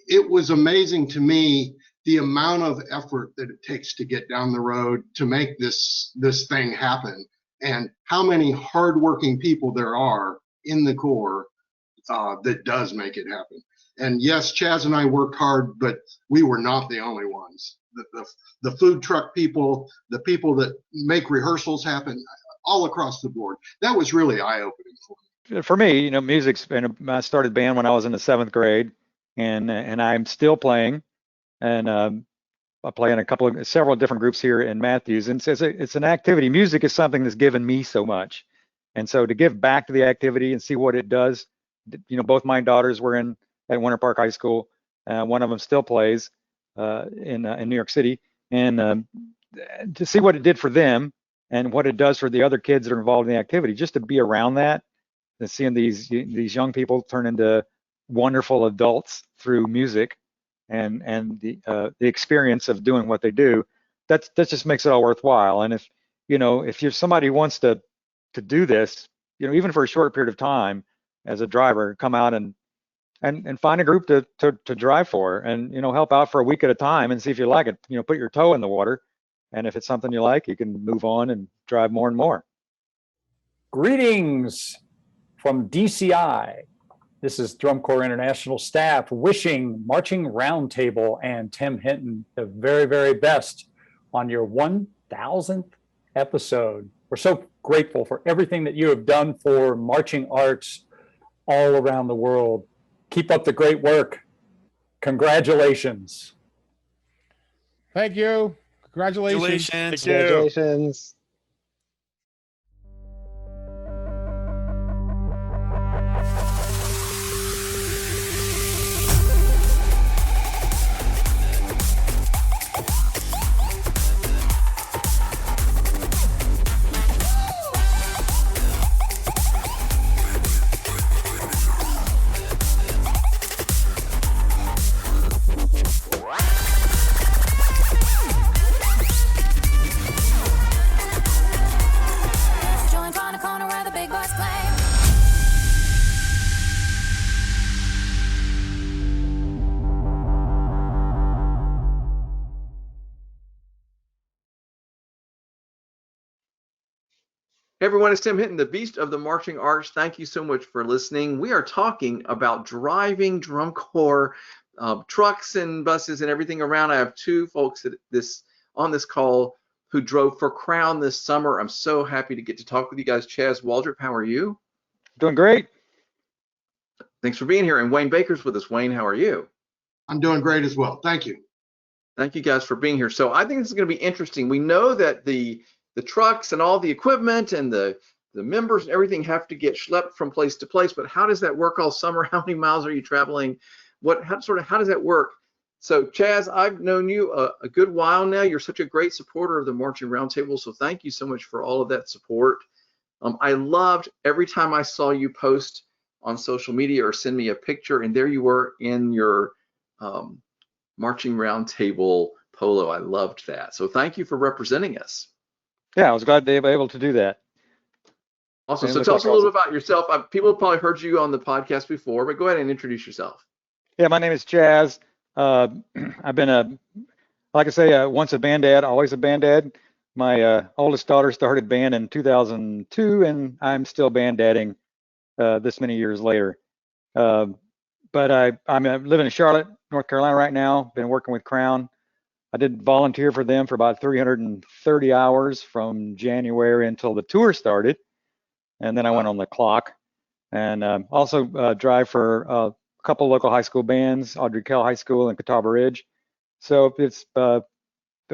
it was amazing to me the amount of effort that it takes to get down the road to make this thing happen, and how many hardworking people there are in the Corps that does make it happen. And yes, Chaz and I worked hard, but we were not the only ones. The food truck people, the people that make rehearsals happen, all across the board. That was really eye-opening for me. For me, you know, music's been. I started band when I was in the 7th grade, and I'm still playing, and I play in several different groups here in Matthews, and it's an activity. Music is something that's given me so much, and so to give back to the activity and see what it does. You know, both my daughters were at Winter Park High School. One of them still plays in New York City, and to see what it did for them and what it does for the other kids that are involved in the activity, just to be around that and seeing these young people turn into wonderful adults through music and the experience of doing what they do, that just makes it all worthwhile. And if you're somebody who wants to do this, you know, even for a short period of time as a driver, come out and find a group to drive for, and, you know, help out for a week at a time and see if you like it. You know, put your toe in the water, and if it's something you like, you can move on and drive more and more. Greetings from DCI. This is Drum Corps International staff wishing Marching Roundtable and Tim Hinton the very, very best on your 1000th episode. We're so grateful for everything that you have done for marching arts all around the world. Keep up the great work. Congratulations. Thank you. Congratulations. Congratulations. Hey everyone, it's Tim Hinton, the Beast of the Marching Arts. Thank you so much for listening. We are talking about driving drum corps trucks and buses and everything around. I have two folks on this call who drove for Crown this summer. I'm so happy to get to talk with you guys. Chaz, Waldrip, how are you? Doing great. Thanks for being here. And Wayne Baker's with us. Wayne, how are you? I'm doing great as well. Thank you. Thank you guys for being here. So I think this is going to be interesting. We know that the trucks and all the equipment and the members and everything have to get schlepped from place to place, but how does that work all summer? How many miles are you traveling? How does that work? So Chaz, I've known you a good while now. You're such a great supporter of the Marching Roundtable, so thank you so much for all of that support. I loved every time I saw you post on social media or send me a picture, and there you were in your Marching Roundtable polo. I loved that. So thank you for representing us. Yeah, I was glad they were able to do that. Awesome. So tell us a little bit about yourself. People have probably heard you on the podcast before, but go ahead and introduce yourself. Yeah, my name is Chaz. I've been like I say, once a band dad, always a band dad. My oldest daughter started band in 2002, and I'm still band dadding this many years later. But I'm living in Charlotte, North Carolina right now. Been working with Crown. I did volunteer for them for about 330 hours from January until the tour started, and then I went on the clock. And also drive for a couple local high school bands, Audrey Kell High School and Catawba Ridge. So it's a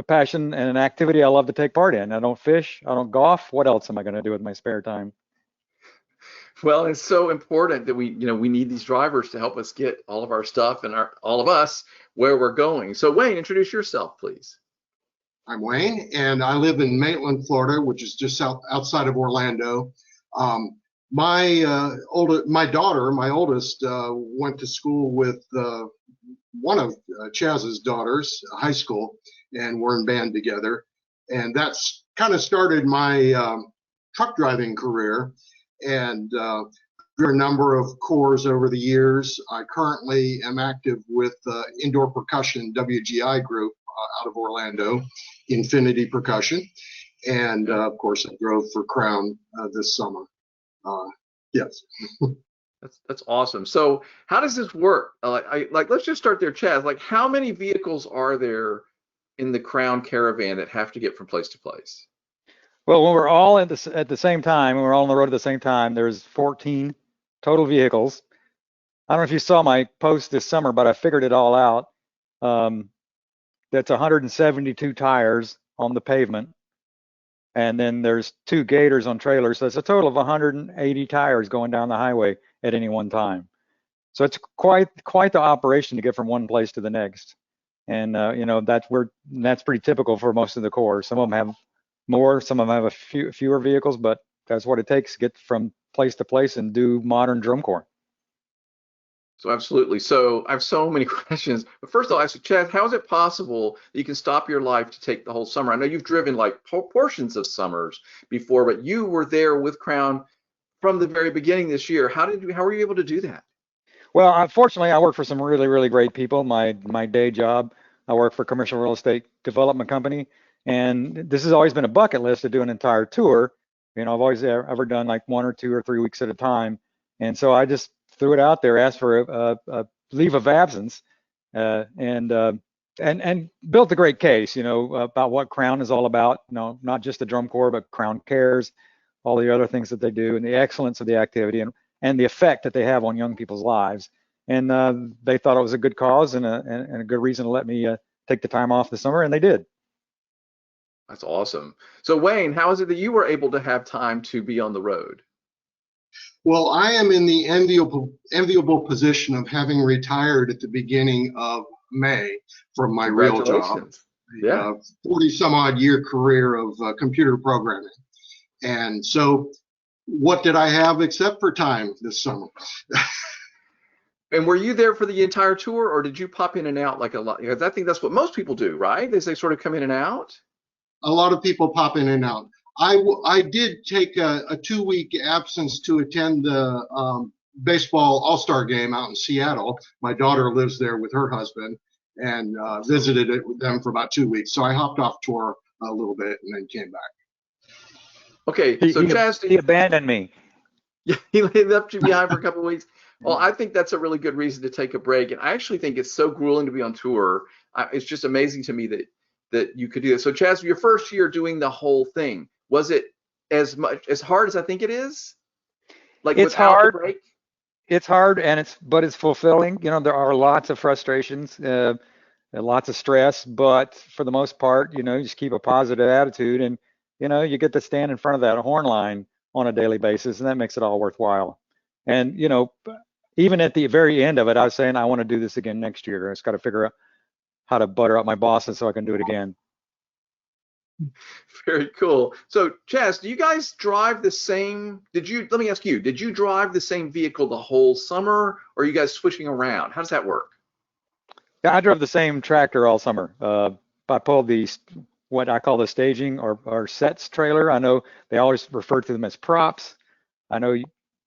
passion and an activity I love to take part in. I don't fish, I don't golf. What else am I going to do with my spare time? Well, it's so important that we need these drivers to help us get all of our stuff and all of us where we're going. So Wayne, introduce yourself, please. I'm Wayne, and I live in Maitland, Florida, which is just outside of Orlando. My daughter, my oldest, went to school with one of Chaz's daughters, high school, and we're in band together. And that's kind of started my truck driving career. And through a number of corps over the years. I currently am active with Indoor Percussion WGI group out of Orlando, Infinity Percussion. And of course, I drove for Crown this summer. Yes. That's awesome. So how does this work? Let's just start there, Chaz. Like, how many vehicles are there in the Crown Caravan that have to get from place to place? Well, when we're all at the same time, when we're all on the road at the same time, there's 14 total vehicles. I don't know if you saw my post this summer, but I figured it all out. That's 172 tires on the pavement. And then there's 2 gators on trailers. So it's a total of 180 tires going down the highway at any one time. So it's quite the operation to get from one place to the next. And you know, that's pretty typical for most of the corps. Some of them have more, some of them have fewer vehicles, but that's what it takes to get from place to place and do modern drum corps. So absolutely. So I have so many questions. But first of all, I ask you, Chaz, how is it possible that you can stop your life to take the whole summer? I know you've driven like portions of summers before, but you were there with Crown from the very beginning this year. How were you able to do that? Well, unfortunately, I work for some really, really great people. My day job, I work for a commercial real estate development company, and this has always been a bucket list to do an entire tour. You know, I've always ever done like 1 or 2 or 3 weeks at a time, and so I just threw it out there, asked for a leave of absence, and built a great case, you know, about what Crown is all about. You know, not just the drum corps, but Crown Cares, all the other things that they do, and the excellence of the activity, and the effect that they have on young people's lives. And they thought it was a good cause and a good reason to let me take the time off this summer, and they did. That's awesome. So Wayne, how is it that you were able to have time to be on the road? Well, I am in the enviable position of having retired at the beginning of May from my real job. Yeah. 40 some odd year career of computer programming. And so what did I have except for time this summer? And were you there for the entire tour, or did you pop in and out like a lot? Because I think that's what most people do, right? They sort of come in and out. A lot of people pop in and out. I did take a 2-week absence to attend the baseball all-star game out in Seattle. My daughter lives there with her husband, and visited it with them for about 2 weeks. So I hopped off tour a little bit and then came back. Okay, so Chaz, he abandoned me. Yeah, he left you behind for a couple of weeks. Well, I think that's a really good reason to take a break, and I actually think it's so grueling to be on tour. It's just amazing to me that you could do this. So Chaz, your first year doing the whole thing, was it as hard as I think it is? Like, it's hard. The break? It's hard, but it's fulfilling. You know, there are lots of frustrations, lots of stress, but for the most part, you know, you just keep a positive attitude, and you know, you get to stand in front of that horn line on a daily basis, and that makes it all worthwhile. And you know, even at the very end of it, I was saying I want to do this again next year. I just got to figure out how to butter up my bosses so I can do it again. Very cool. So Chaz, do you guys drive the same? Let me ask you, did you drive the same vehicle the whole summer, or are you guys switching around? How does that work? Yeah, I drove the same tractor all summer. I pulled what I call the staging or sets trailer. I know they always refer to them as props. I know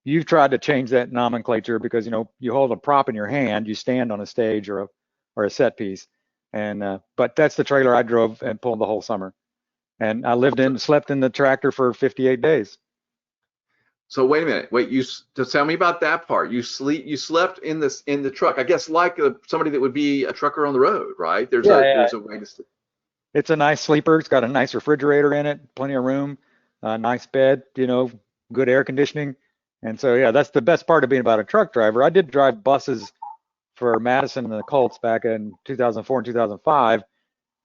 you've tried to change that nomenclature because, you know, you hold a prop in your hand, you stand on a stage or a set piece. And but that's the trailer I drove and pulled the whole summer. And I slept in the tractor for 58 days. So wait a minute, just tell me about that part. You slept in the truck, I guess, like somebody that would be a trucker on the road, right? There's a way to sleep. It's a nice sleeper. It's got a nice refrigerator in it, plenty of room, nice bed, you know, good air conditioning. And so, yeah, that's the best part of being about a truck driver. I did drive buses for Madison and the Colts back in 2004 and 2005.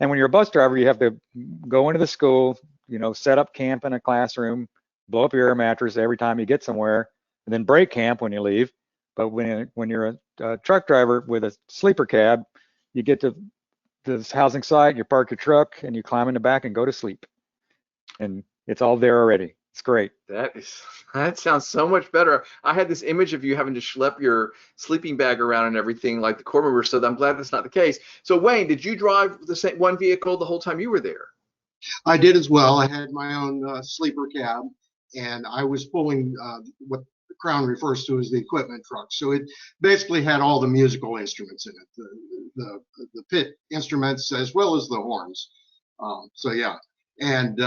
And when you're a bus driver, you have to go into the school, you know, set up camp in a classroom, blow up your air mattress every time you get somewhere, and then break camp when you leave. But when you're a truck driver with a sleeper cab, you get to this housing site, you park your truck, and you climb in the back and go to sleep. And it's all there already. It's great. That sounds so much better. I had this image of you having to schlep your sleeping bag around and everything like the corps members, so I'm glad that's not the case. So Wayne, did you drive the same one vehicle the whole time you were there? I did as well. I had my own sleeper cab, and I was pulling what Crown refers to as the equipment truck. So it basically had all the musical instruments in it, the pit instruments as well as the horns. So yeah, and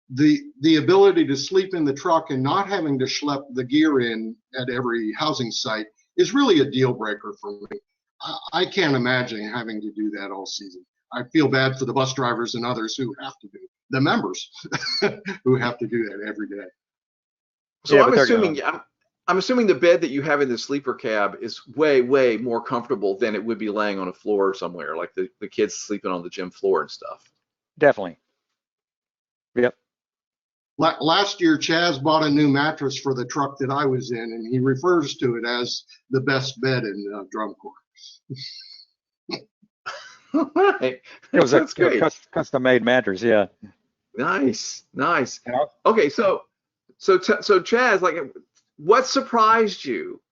the ability to sleep in the truck and not having to schlep the gear in at every housing site is really a deal breaker for me. I can't imagine having to do that all season. I feel bad for the bus drivers and others who have to do, the members who have to do that every day. So Yeah, I'm assuming the bed that you have in the sleeper cab is way, way more comfortable than it would be laying on a floor somewhere, like the kids sleeping on the gym floor and stuff. Definitely. Yep. Last year, Chaz bought a new mattress for the truck that I was in, and he refers to it as the best bed in drum corps. Right. It was a That's great. custom-made mattress. Yeah. Nice. You know? Okay, so Chaz, like, what surprised you?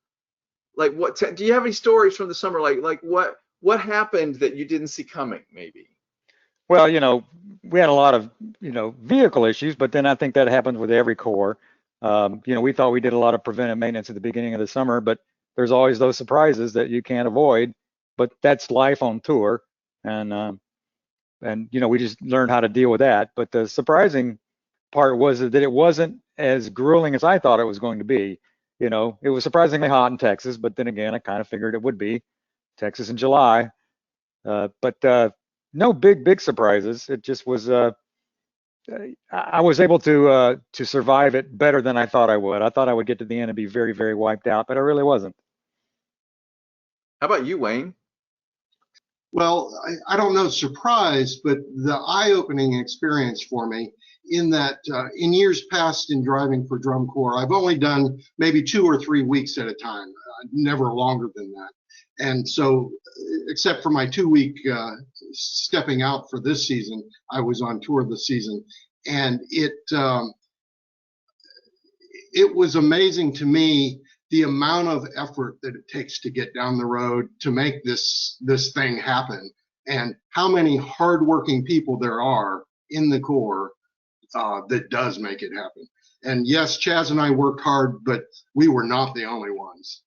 Like, do you have any stories from the summer? Like what happened that you didn't see coming, maybe? Well, we had a lot of, vehicle issues, but then I think that happens with every corps. We thought we did a lot of preventive maintenance at the beginning of the summer, but there's always those surprises that you can't avoid. But that's life on tour, and we just learned how to deal with that. But the surprising part was that it wasn't as grueling as I thought it was going to be. It was surprisingly hot in Texas, but then again, I kind of figured it would be Texas in July. But no big surprises. It just was. I was able to survive it better than I thought I would. I thought I would get to the end and be very, very wiped out, but I really wasn't. How about you, Wayne? Well, I don't know, surprise, but the eye-opening experience for me in that in years past in driving for drum corps, I've only done maybe 2 or 3 weeks at a time, never longer than that. And so, except for my 2-week stepping out for this season, I was on tour this season, and it was amazing to me the amount of effort that it takes to get down the road to make this thing happen, and how many hardworking people there are in the Corps that does make it happen. And yes, Chaz and I worked hard, but we were not the only ones.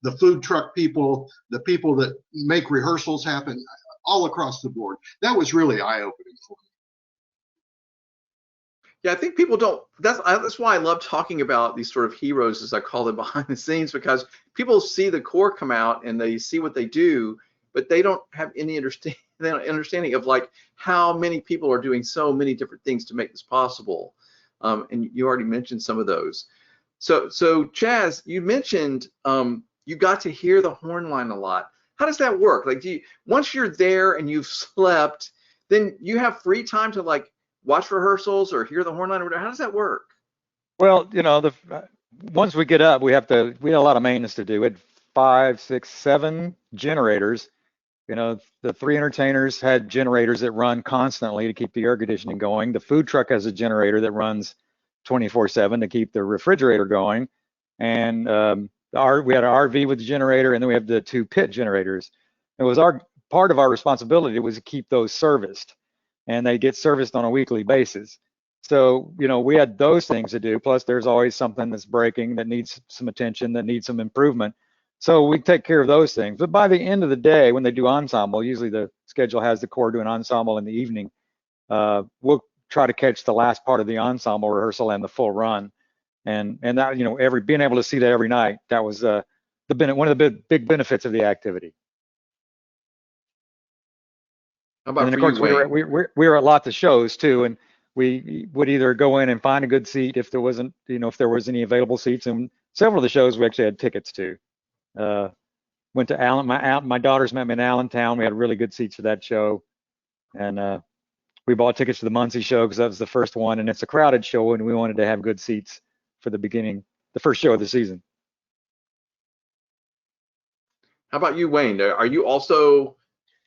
The food truck people, the people that make rehearsals happen, all across the board. That was really eye-opening for me. Yeah, I think people don't. That's why I love talking about these sort of heroes, as I call them, behind the scenes, because people see the Corps come out and they see what they do, but they don't have any understanding of like how many people are doing so many different things to make this possible. And you already mentioned some of those. So Chaz, you mentioned you got to hear the horn line a lot. How does that work? Like, once you're there and you've slept, then you have free time to like watch rehearsals or hear the horn line or whatever? How does that work? Well, once we get up, we had a lot of maintenance to do. We had 5, 6, 7 generators. The 3 entertainers had generators that run constantly to keep the air conditioning going. The food truck has a generator that runs 24/7 to keep the refrigerator going. And we had an RV with the generator, and then we have the 2 pit generators. It was part of our responsibility was to keep those serviced, and they get serviced on a weekly basis. So, we had those things to do. Plus, there's always something that's breaking that needs some attention, that needs some improvement. So we take care of those things. But by the end of the day, when they do ensemble, usually the schedule has the Corps doing ensemble in the evening. We'll try to catch the last part of the ensemble rehearsal and the full run. And that, being able to see that every night, that was one of the big benefits of the activity. How about and then, for of course, you, Wayne? we were at lots of shows too, and we would either go in and find a good seat if there wasn't, if there was any available seats. And several of the shows we actually had tickets to. Went to Allen. My daughters met me in Allentown. We had really good seats for that show, and we bought tickets to the Muncie show because that was the first one, and it's a crowded show, and we wanted to have good seats for the first show of the season. How about you, Wayne? Are you also,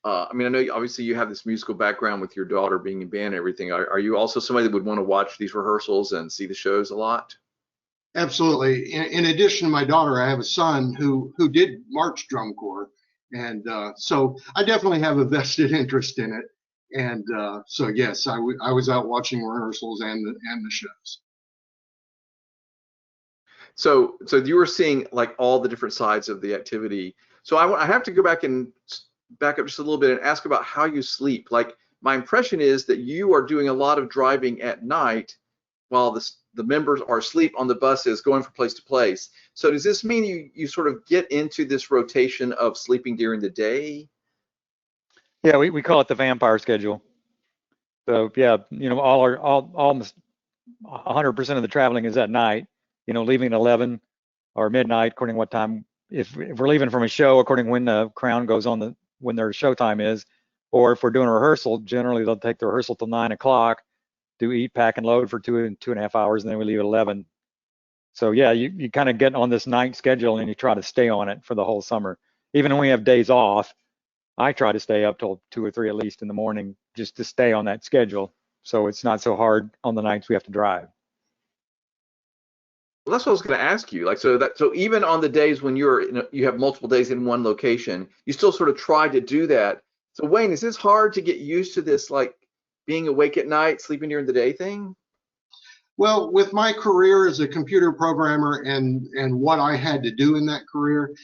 I know obviously you have this musical background with your daughter being in band and everything. Are you also somebody that would want to watch these rehearsals and see the shows a lot? Absolutely. In addition to my daughter, I have a son who did march drum corps, and so I definitely have a vested interest in it. And so yes, I was out watching rehearsals and the shows. So you were seeing like all the different sides of the activity. So I have to go back and back up just a little bit and ask about how you sleep. Like my impression is that you are doing a lot of driving at night while the members are asleep on the buses going from place to place. So does this mean you sort of get into this rotation of sleeping during the day? Yeah, we call it the vampire schedule. So yeah, almost 100% of the traveling is at night. Leaving at 11 or midnight, according to what time. If we're leaving from a show, according to when the crown goes on, when their show time is, or if we're doing a rehearsal, generally they'll take the rehearsal till 9 o'clock, do eat, pack, and load for 2.5 hours, and then we leave at 11. So yeah, you kind of get on this night schedule and you try to stay on it for the whole summer. Even when we have days off, I try to stay up till 2 or 3 at least in the morning just to stay on that schedule. So it's not so hard on the nights we have to drive. Well, that's what I was going to ask you. Like, so even on the days when you have multiple days in one location, you still sort of try to do that. So Wayne, is this hard to get used to this, like being awake at night, sleeping during the day thing? Well, with my career as a computer programmer and what I had to do in that career,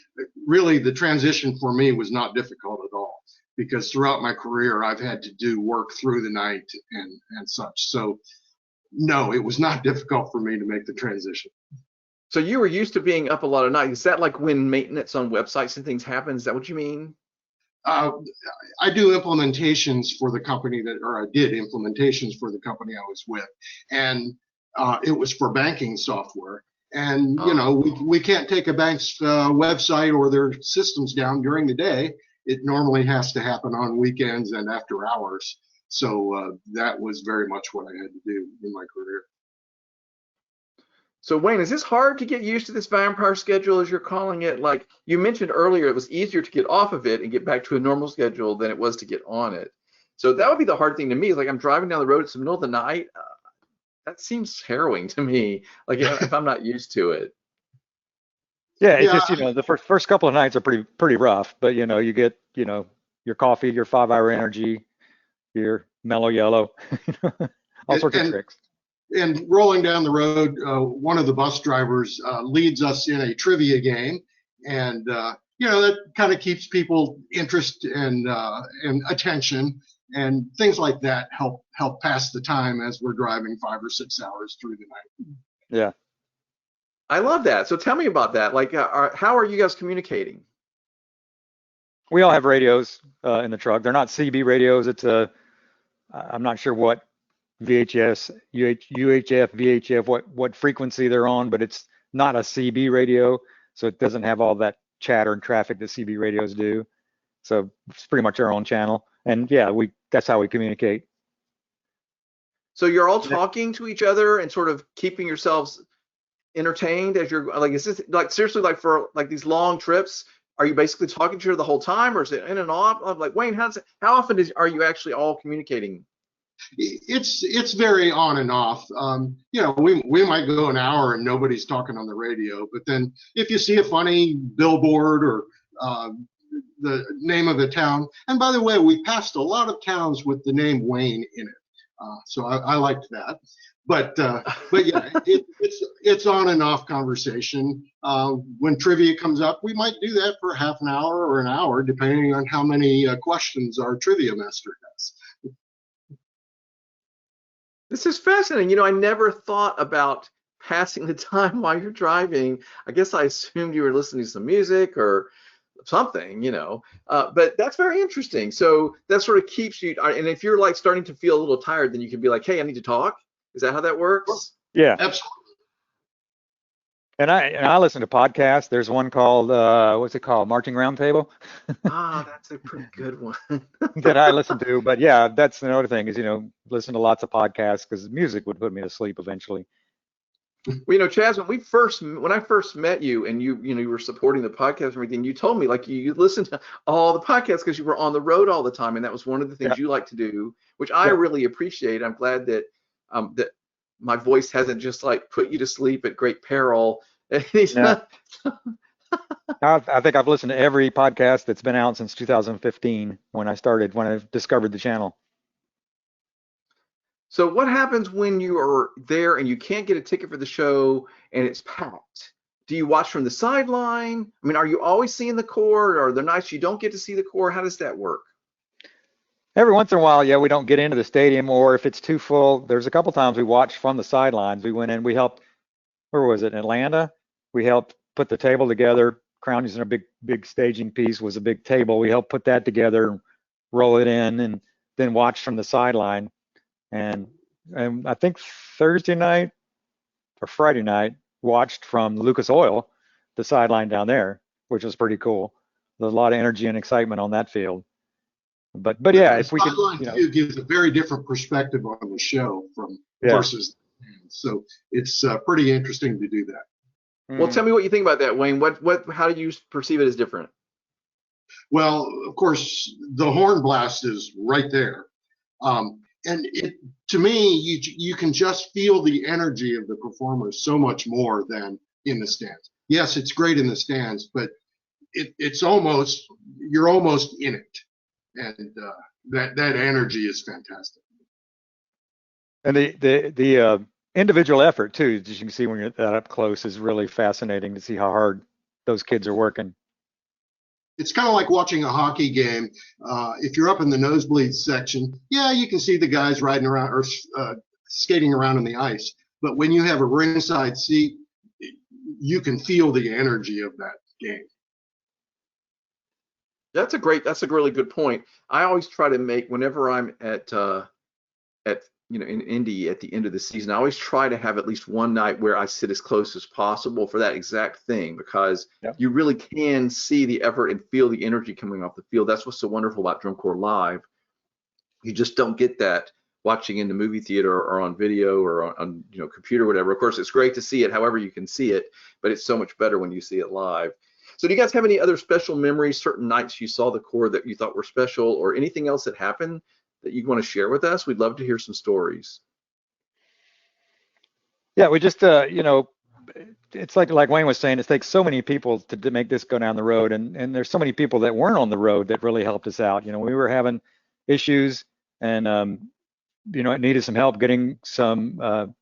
really the transition for me was not difficult at all, because throughout my career I've had to do work through the night and such. So no, it was not difficult for me to make the transition. So you were used to being up a lot of nights. Is that like when maintenance on websites and things happen? Is that what you mean? I do implementations for the company I did implementations for the company I was with, and it was for banking software. And we can't take a bank's website or their systems down during the day. It normally has to happen on weekends and after hours. So that was very much what I had to do in my career. So Wayne, is this hard to get used to this vampire schedule, as you're calling it? Like you mentioned earlier, it was easier to get off of it and get back to a normal schedule than it was to get on it. So that would be the hard thing to me. Is like I'm driving down the road, it's the middle of the night. That seems harrowing to me. Like if I'm not used to it. Yeah, it's just the first couple of nights are pretty rough, but you get your coffee, your 5-hour energy, your mellow yellow, all sorts of tricks. And rolling down the road, one of the bus drivers leads us in a trivia game, and that kind of keeps people interest and attention, and things like that help pass the time as we're driving 5 or 6 hours through the night. Yeah, I love that. So tell me about that. Like, how are you guys communicating? We all have radios in the truck. They're not CB radios. It's I'm not sure what VHS, UHF, VHF, what frequency they're on, but it's not a CB radio, so it doesn't have all that chatter and traffic that CB radios do. So it's pretty much our own channel, and yeah, that's how we communicate. So you're all talking to each other and sort of keeping yourselves entertained as you're like, is this like seriously like for like these long trips? Are you basically talking to each other the whole time, or is it in and off? I'm like, Wayne, how often are you actually all communicating? It's very on and off. We might go an hour and nobody's talking on the radio, but then if you see a funny billboard or the name of a town, and by the way, we passed a lot of towns with the name Wayne in it, so I liked that. But yeah, it's on and off conversation. When trivia comes up, we might do that for half an hour or an hour, depending on how many questions our trivia master has. This is fascinating. I never thought about passing the time while you're driving. I guess I assumed you were listening to some music or something, but that's very interesting. So that sort of keeps you, and if you're like starting to feel a little tired, then you can be like, hey, I need to talk. Is that how that works? Yeah. Absolutely. And I listen to podcasts. There's one called what's it called? Marching Roundtable. That's a pretty good one. That I listen to. But yeah, that's another thing is listen to lots of podcasts because music would put me to sleep eventually. Well, Chaz, when I first met you and you were supporting the podcast and everything, you told me like you listened to all the podcasts because you were on the road all the time, and that was one of the things you like to do, which I really appreciate. I'm glad that that my voice hasn't just like put you to sleep at great peril. Yeah. I think I've listened to every podcast that's been out since 2015 when I discovered the channel. So what happens when you are there and you can't get a ticket for the show and it's packed? do you watch from the sideline? I mean, are you always seeing the corps, or are there nights you don't get to see the corps? How does that work? Every once in a while, yeah, we don't get into the stadium, or if it's too full, there's a couple times we watched from the sidelines. We went in, we helped, where was it, in Atlanta? We helped put the table together. Crown using a big staging piece was a big table. We helped put that together, roll it in, and then watch from the sideline. And I think Thursday night or Friday night, watched from Lucas Oil, the sideline down there, which was pretty cool. There's a lot of energy and excitement on that field. But yeah, if we could, view gives a very different perspective on the show from versus, so it's pretty interesting to do that. Well, tell me what you think about that, Wayne. How do you perceive it as different? Well, of course, the horn blast is right there. And to me, you can just feel the energy of the performers so much more than in the stands. Yes, it's great in the stands, but it's almost, you're almost in it. And that energy is fantastic. And the individual effort too, as you can see when you're that up close, is really fascinating to see how hard those kids are working. It's kind of like watching a hockey game. If you're up in the nosebleed section, yeah, you can see the guys riding around or skating around on the ice. But when you have a ringside seat, you can feel the energy of that game. That's a really good point. I always try to make, whenever I'm at in Indy at the end of the season, I always try to have at least one night where I sit as close as possible for that exact thing, because you really can see the effort and feel the energy coming off the field. That's what's so wonderful about Drum Corps Live. You just don't get that watching in the movie theater or on video or on computer or whatever. Of course, it's great to see it however you can see it, but it's so much better when you see it live. So do you guys have any other special memories, certain nights you saw the corps that you thought were special, or anything else that happened that you want to share with us? We'd love to hear some stories. Yeah, we just, it's like Wayne was saying, it takes so many people to make this go down the road. And there's so many people that weren't on the road that really helped us out. We were having issues and, it needed some help getting somebody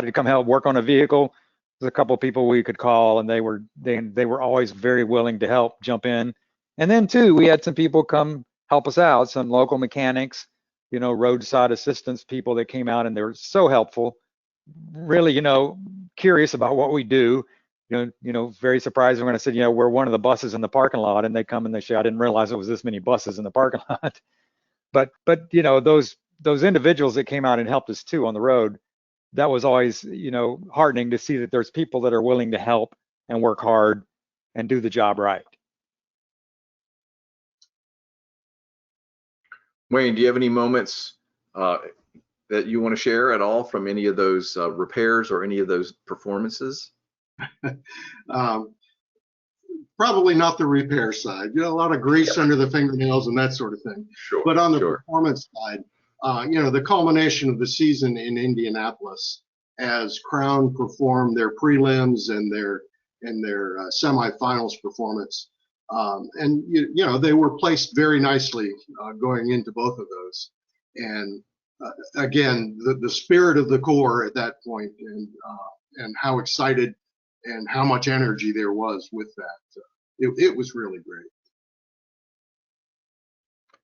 to come help work on a vehicle. There's a couple of people we could call, and they were always very willing to help jump in. And then too, we had some people come help us out, some local mechanics, roadside assistance people that came out, and they were so helpful, really, curious about what we do, very surprised when I said, we're one of the buses in the parking lot, and they come and they say, I didn't realize it was this many buses in the parking lot. But those individuals that came out and helped us too on the road, that was always, heartening to see that there's people that are willing to help and work hard and do the job right. Wayne, do you have any moments that you want to share at all from any of those repairs or any of those performances? Probably not the repair side. A lot of grease under the fingernails and that sort of thing. Sure. But on the performance side, the culmination of the season in Indianapolis, as Crown performed their prelims and their semifinals performance, and they were placed very nicely going into both of those. And again, the spirit of the Corps at that point, and how excited and how much energy there was with that, it was really great.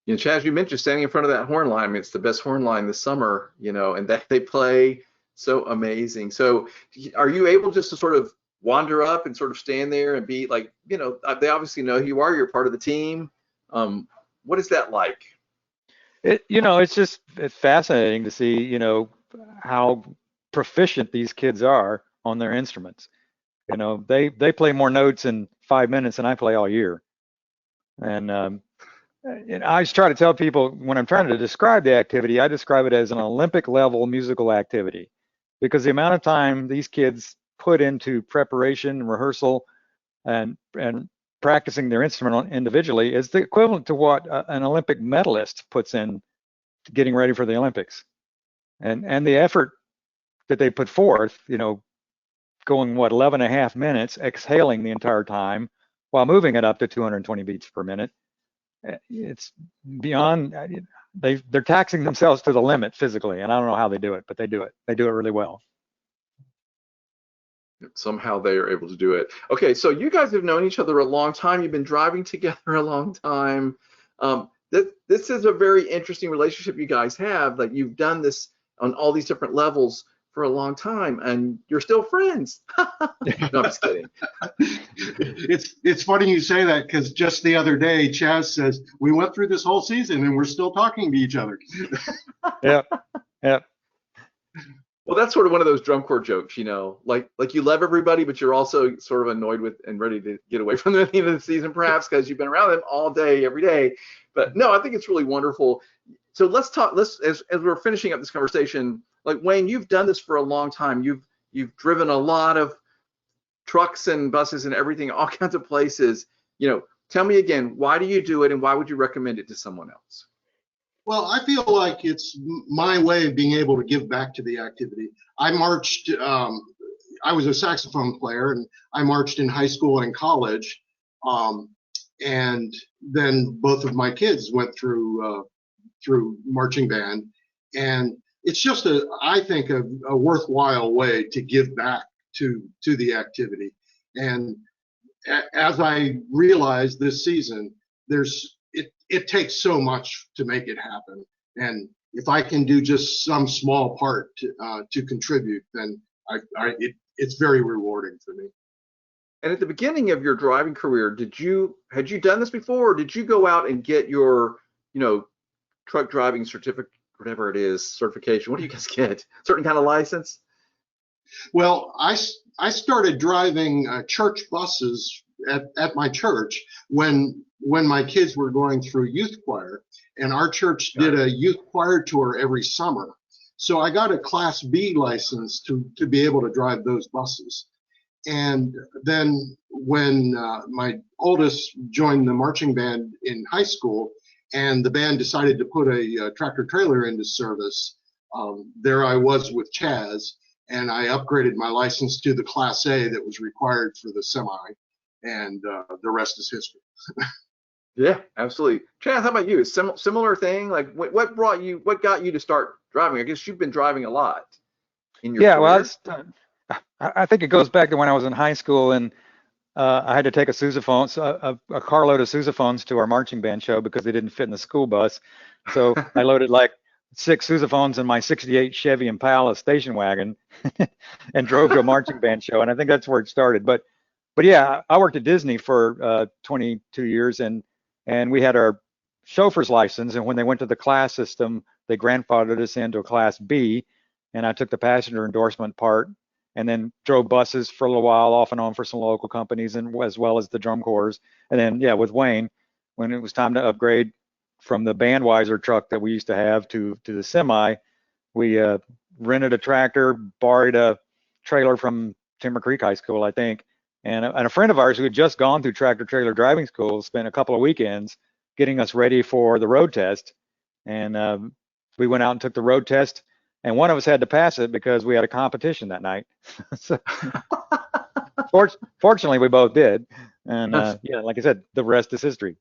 Chaz, you mentioned standing in front of that horn line. I mean, it's the best horn line this summer, and that they play so amazing. So are you able just to sort of wander up and sort of stand there and be like, they obviously know who you are, you're part of the team. What is that like? It's fascinating to see, how proficient these kids are on their instruments. They play more notes in 5 minutes than I play all year. And I just try to tell people, when I'm trying to describe the activity, I describe it as an Olympic level musical activity, because the amount of time these kids put into preparation, rehearsal, and practicing their instrument individually is the equivalent to what an Olympic medalist puts in to getting ready for the Olympics. And the effort that they put forth, going 11.5 minutes, exhaling the entire time while moving it up to 220 beats per minute. It's beyond, they're taxing themselves to the limit physically, and I don't know how they do it, but they do it. They do it really well. Somehow they are able to do it. Okay, so you guys have known each other a long time. You've been driving together a long time. This is a very interesting relationship you guys have. Like, you've done this on all these different levels for a long time, and you're still friends. No, I'm just kidding. It's funny you say that, because just the other day, Chaz says, we went through this whole season and we're still talking to each other. Yep. Yep. Well, that's sort of one of those drum corps jokes, like you love everybody, but you're also sort of annoyed with and ready to get away from them at the end of the season, perhaps because you've been around them all day, every day. But no, I think it's really wonderful. So let's talk. As we're finishing up this conversation, like, Wayne, you've done this for a long time. You've driven a lot of trucks and buses and everything, all kinds of places. Tell me again, why do you do it, and why would you recommend it to someone else? Well, I feel like it's my way of being able to give back to the activity. I marched, I was a saxophone player, and I marched in high school and college. And then both of my kids went through marching band. And it's just I think a worthwhile way to give back to the activity. And as I realized this season, it takes so much to make it happen, and if I can do just some small part to contribute, then it's very rewarding for me. And at the beginning of your driving career, had you done this before, or did you go out and get your truck driving certificate, whatever it is, certification? What do you guys get? Certain kind of license? Well, I started driving church buses at my church when my kids were going through youth choir, and our church did a youth choir tour every summer. So I got a Class B license to be able to drive those buses. And then when my oldest joined the marching band in high school, and the band decided to put a tractor trailer into service, there I was with Chaz, and I upgraded my license to the Class A that was required for the semi, and the rest is history. Yeah, absolutely. Chaz, how about you? Similar thing? Like, what got you to start driving? I guess you've been driving a lot in your career. Well, I think it goes back to when I was in high school, and I had to take a carload of sousaphones to our marching band show because they didn't fit in the school bus. So I loaded like 6 sousaphones in my '68 Chevy Impala station wagon and drove to a marching band show. And I think that's where it started. But yeah, I worked at Disney for 22 years, and we had our chauffeur's license. And when they went to the class system, they grandfathered us into a Class B, and I took the passenger endorsement part, and then drove buses for a little while off and on for some local companies, and as well as the drum corps. And then, yeah, with Wayne, when it was time to upgrade from the Bandweiser truck that we used to have to the semi, we rented a tractor, borrowed a trailer from Timber Creek High School, I think. And a friend of ours who had just gone through tractor trailer driving school spent a couple of weekends getting us ready for the road test. And we went out and took the road test, and one of us had to pass it because we had a competition that night. So, fortunately, we both did. And yeah, like I said, the rest is history.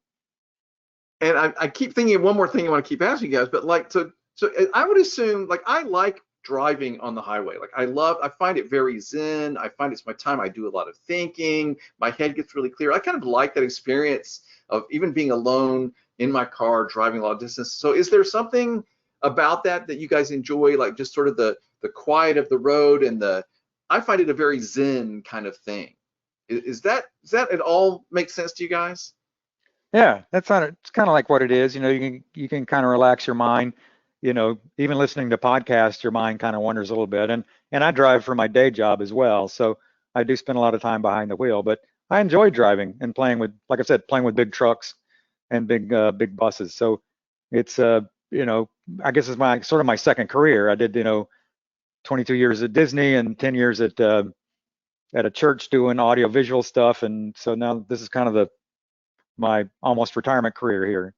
And I keep thinking of one more thing I want to keep asking you guys, but like, so I would assume, like, I like driving on the highway. Like, I find it very zen. I find it's my time. I do a lot of thinking. My head gets really clear. I kind of like that experience of even being alone in my car, driving a lot of distance. So is there something about that you guys enjoy, like just sort of the quiet of the road, and I find it a very zen kind of thing. Does that at all make sense to you guys? Yeah, it's kind of like what it is. You can kind of relax your mind. Even listening to podcasts, your mind kind of wanders a little bit. And I drive for my day job as well, so I do spend a lot of time behind the wheel. But I enjoy driving and playing with, like I said, playing with big trucks and big buses. So it's I guess it's my second career. I did 22 years at Disney and 10 years at a church doing audio visual stuff, and so now this is kind of my almost retirement career here.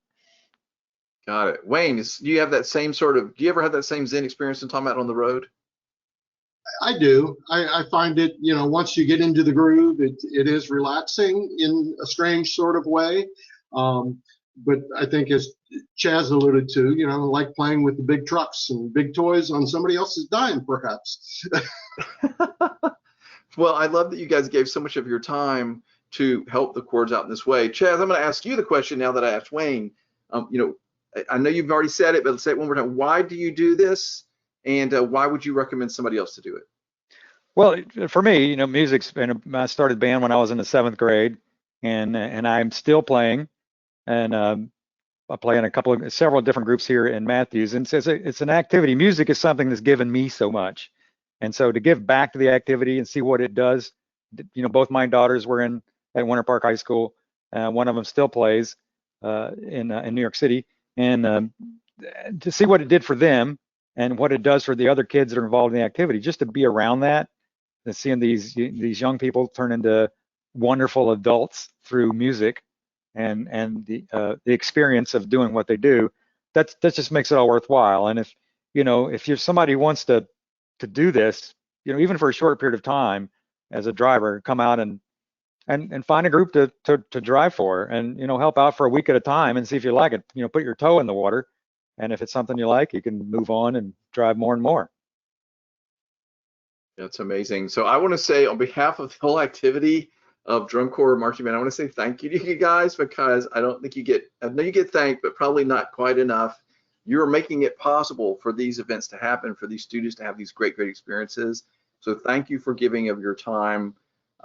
Got it. Wayne, do you ever have that same zen experience in talking about on the road? I do. I find it, once you get into the groove, it is relaxing in a strange sort of way. But I think, as Chaz alluded to, like playing with the big trucks and big toys on somebody else's dime, perhaps. Well, I love that you guys gave so much of your time to help the chords out in this way. Chaz, I'm going to ask you the question now that I asked Wayne. I know you've already said it, but let's say it one more time. Why do you do this, and why would you recommend somebody else to do it? Well, for me, I started band when I was in the 7th grade, and I'm still playing, and I play in several different groups here in Matthews, and it's an activity. Music is something that's given me so much, and so to give back to the activity and see what it does. Both my daughters were at Winter Park High School. One of them still plays in New York City, and to see what it did for them and what it does for the other kids that are involved in the activity, just to be around that and seeing these young people turn into wonderful adults through music and the experience of doing what they do, that just makes it all worthwhile. And if you're somebody who wants to do this, even for a short period of time as a driver, come out and find a group to drive for, and help out for a week at a time and see if you like it. Put your toe in the water, and if it's something you like, you can move on and drive more and more. That's amazing. So I want to say, on behalf of the whole activity of Drum Corps Marching Band, I want to say thank you to you guys, because I know you get thanked, but probably not quite enough. You're making it possible for these events to happen, for these students to have these great experiences. So thank you for giving of your time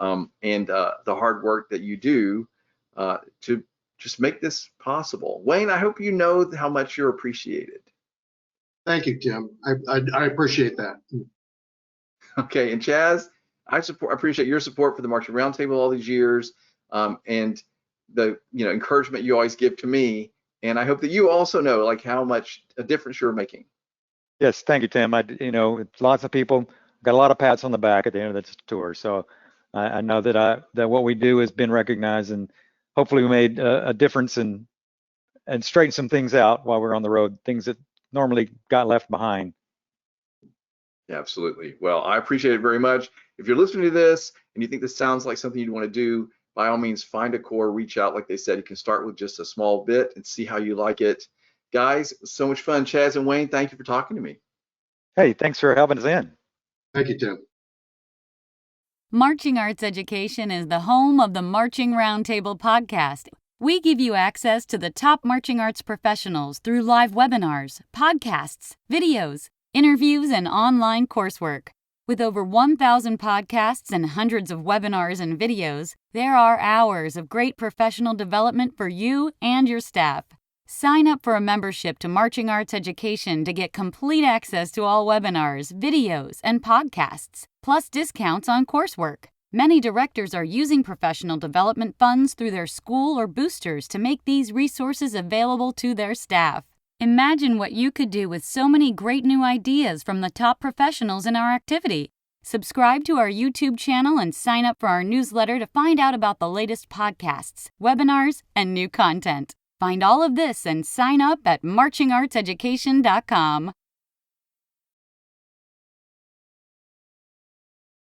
and the hard work that you do to just make this possible. Wayne, I hope you know how much you're appreciated. Thank you, Tim. I appreciate that. Okay, and Chaz, I appreciate your support for the Marching Roundtable all these years, and the encouragement you always give to me. And I hope that you also know how much a difference you're making. Yes, thank you, Tim. Lots of people got a lot of pats on the back at the end of the tour, so I know that what we do has been recognized, and hopefully we made a difference and straightened some things out while we're on the road, things that normally got left behind. Yeah, absolutely. Well, I appreciate it very much. If you're listening to this and you think this sounds like something you'd want to do, by all means, find a corps, reach out. Like they said, you can start with just a small bit and see how you like it. Guys, it was so much fun. Chaz and Wayne, thank you for talking to me. Hey, thanks for helping us in. Thank you, Tim. Marching Arts Education is the home of the Marching Roundtable podcast. We give you access to the top marching arts professionals through live webinars, podcasts, videos, interviews, and online coursework. With over 1,000 podcasts and hundreds of webinars and videos, there are hours of great professional development for you and your staff. Sign up for a membership to Marching Arts Education to get complete access to all webinars, videos, and podcasts, plus discounts on coursework. Many directors are using professional development funds through their school or boosters to make these resources available to their staff. Imagine what you could do with so many great new ideas from the top professionals in our activity. Subscribe to our YouTube channel and sign up for our newsletter to find out about the latest podcasts, webinars, and new content. Find all of this and sign up at marchingartseducation.com.